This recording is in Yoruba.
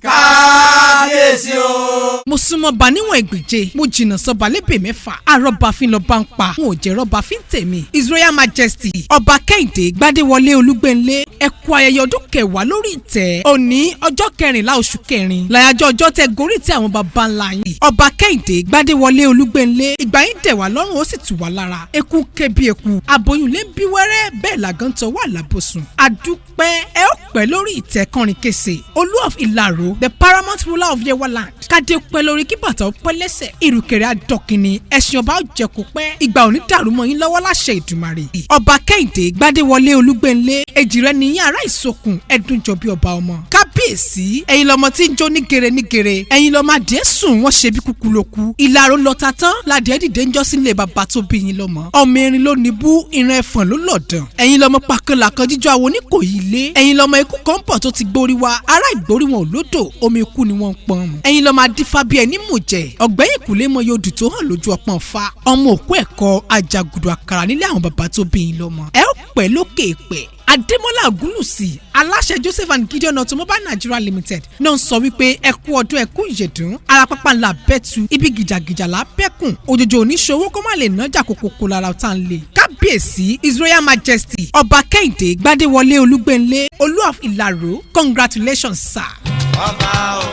kábíyèsí o. mo súnmọ́ ba níwọ̀n ẹgbẹ̀je mo jìnnà sọ́ba lébè mẹ́fà àrọ́bàfin lọ bá ń pa n ò jẹ́ rọ́bàfin tèmi His Royal Majesty ọba Kehinde Gbadewole Olugbenle ẹ kú ayẹyẹ ọdún kẹwàá lórí ìtẹ́ òní ọjọ́ 14 oṣù kẹrin láyájọ́ ọjọ́ tẹ gorí tí àwọn baba ńlá yìí ọba Kehinde Gbadewole Olugbenle ìgbà yín dẹ̀ wá lọ́rùn ó sì tù wá lára eku kébi eku aboyún lé ń bí wẹ́rẹ́ bẹ́ẹ̀ làgàntàn wà lábòsùn àdúpẹ́ ẹ ó pẹ́ lórí ìtẹ́ kọrin kése Olú of Ilaro the paramount ruler of Yewaland kádé pẹ́ lórí kí bàtà ó pẹ́ lẹ́sẹ̀ ìrùkẹ̀rẹ̀ àdọ́kìnní ẹ̀sìn ọba ó jẹ́ kó pẹ́ ìgbà òní dàrú mọ́ yín lọ́wọ́ láṣẹ Ìdùmarè ọba Kehinde Gbadewole Olugbenle èjìrẹ́ nìyí ará ìsokùn ẹ̀dùn jọ bí ọba ọmọ kábíyèsí ẹ̀yin lọmọ tí ń jó nígere nígere ẹ̀yin lọmọ adìẹ sùn wọ́n ṣe bí kúkú lóku Ìlaro lọ́ta tán ládìẹ dìde ń jọ́ sílé bàbá tó bí yín lọ́mọ ọmọ erin ló ní bú ìran ẹ̀fọ̀n ló lọ̀dàn ẹ̀yin lọmọ pàkànlà kan jíjọ àwọn oníkòyí ilé ẹ̀yin lọmọ ikú kan pọ̀ tó ti gbórí wa ará ìgbórí wọn ò lódò omi ikú ni wọ́n ń pọn mu ẹ̀yin lọmọ adífábí ẹni mùjẹ ọ̀gbẹ́yìn kùlé mọ yóò dùn tó hàn lójú ọpọ́n fa ọmọ òkú ẹ̀kọ́ ajagudu àkàrà nílé àwọn bàbá tó bí yín lọ́mọ ẹ ó pẹ́ lókè pẹ́ Adémọ́lá Ògúnlùsì aláṣẹ Joseph and Gideon Automobile Nigeria Limited náà sọ wípé ẹ kú ọdún ẹ kú ìyèdún ara pápá ńlá bẹ́tu ibi gìjàgìjà là bẹ́kùn òjòjò oníṣòwò kó má lè nájà kókókó lára ọ̀tá ń lè kábíyèsí His Royal Majesty ọba Kehinde Gbadewole Olugbenle Olú of Ilaro congratulations sir. ọba o.